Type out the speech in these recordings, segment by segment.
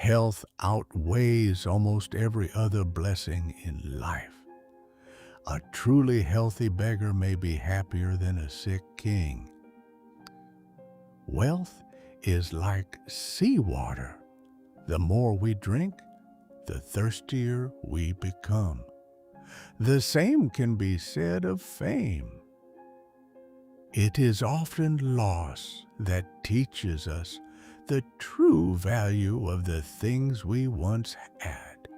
Health outweighs almost every other blessing in life. A truly healthy beggar may be happier than a sick king. Wealth is like seawater. The more we drink, the thirstier we become. The same can be said of fame. It is often loss that teaches us the true value of the things we once had.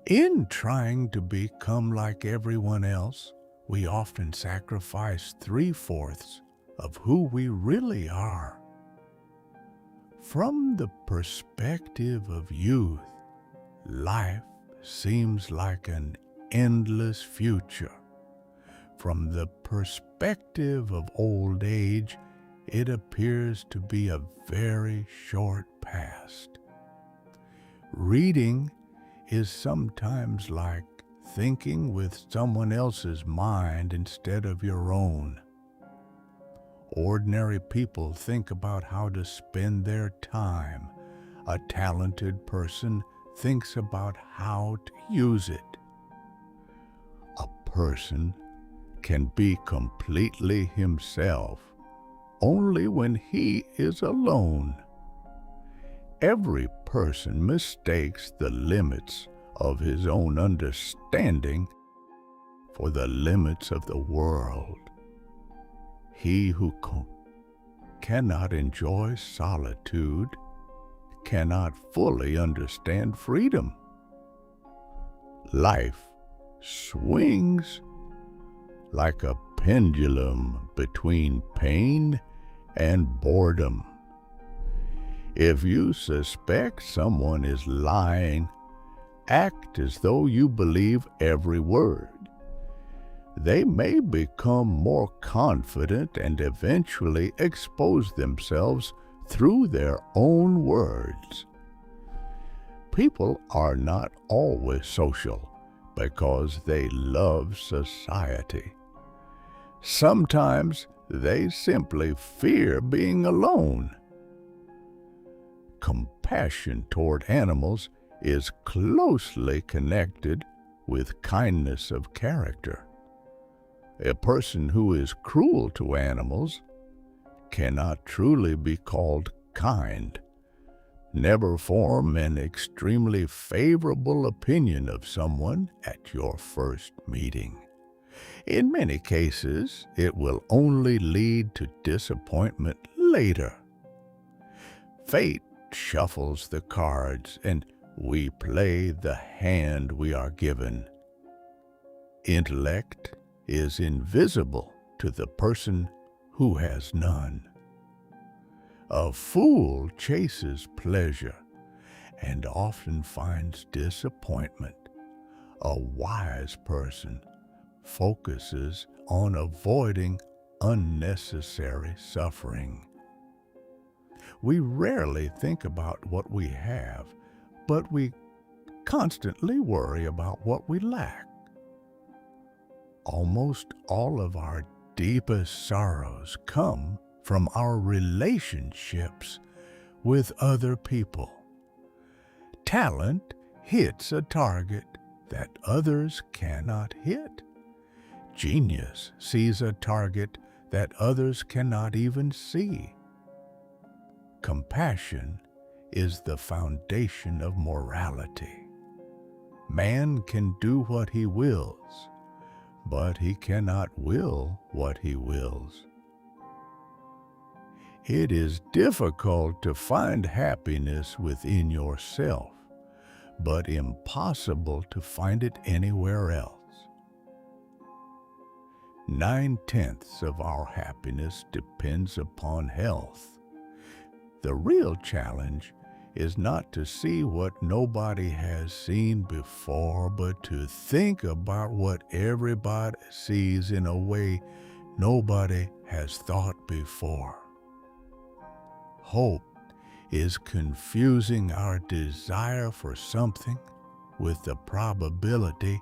In trying to become like everyone else, we often sacrifice 3/4 of who we really are. From the perspective of youth, life seems like an endless future. From the perspective of old age, it appears to be a very short past. Reading is sometimes like thinking with someone else's mind instead of your own. Ordinary people think about how to spend their time. A talented person thinks about how to use it. A person can be completely himself only when he is alone. Every person mistakes the limits of his own understanding for the limits of the world. He who cannot enjoy solitude cannot fully understand freedom. Life swings like a pendulum between pain and boredom. If you suspect someone is lying, act as though you believe every word. They may become more confident and eventually expose themselves through their own words. People are not always social because they love society. Sometimes they simply fear being alone. Compassion toward animals is closely connected with kindness of character. A person who is cruel to animals cannot truly be called kind. Never form an extremely favorable opinion of someone at your first meeting. In many cases, it will only lead to disappointment later. Fate shuffles the cards, and we play the hand we are given. Intellect is invisible to the person who has none. A fool chases pleasure and often finds disappointment. A wise person focuses on avoiding unnecessary suffering. We rarely think about what we have, but we constantly worry about what we lack. Almost all of our deepest sorrows come from our relationships with other people. Talent hits a target that others cannot hit. Genius sees a target that others cannot even see. Compassion is the foundation of morality. Man can do what he wills, but he cannot will what he wills. It is difficult to find happiness within yourself, but impossible to find it anywhere else. 9/10 of our happiness depends upon health. The real challenge is not to see what nobody has seen before, but to think about what everybody sees in a way nobody has thought before. Hope is confusing our desire for something with the probability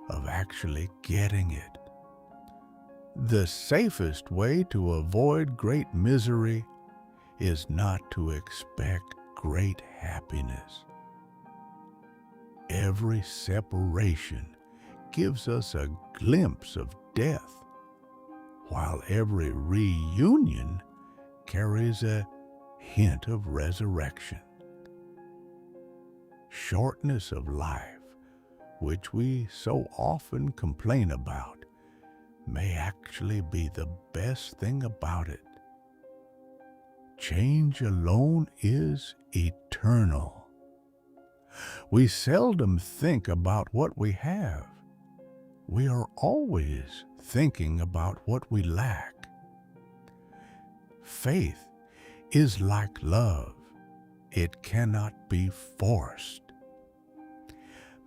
of actually getting it. The safest way to avoid great misery is not to expect great happiness. Every separation gives us a glimpse of death, while every reunion carries a hint of resurrection. Shortness of life, which we so often complain about, may actually be the best thing about it. Change alone is eternal. We seldom think about what we have. We are always thinking about what we lack. Faith is like love. It cannot be forced.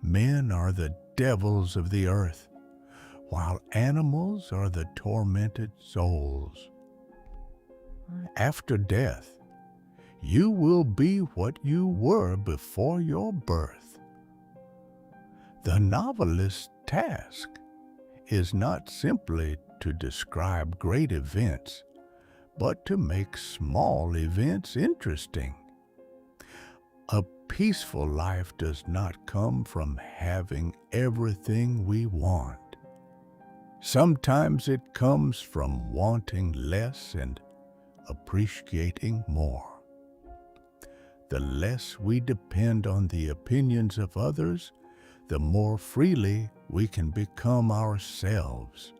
Men are the devils of the earth, while animals are the tormented souls. After death, you will be what you were before your birth. The novelist's task is not simply to describe great events, but to make small events interesting. A peaceful life does not come from having everything we want. Sometimes it comes from wanting less and appreciating more. The less we depend on the opinions of others, the more freely we can become ourselves.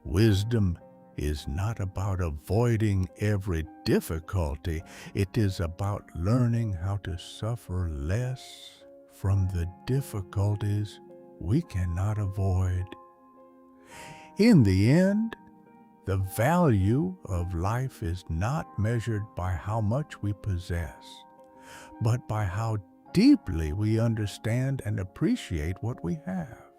Wisdom is not about avoiding every difficulty. It is about learning how to suffer less from the difficulties we cannot avoid. In the end, the value of life is not measured by how much we possess, but by how deeply we understand and appreciate what we have.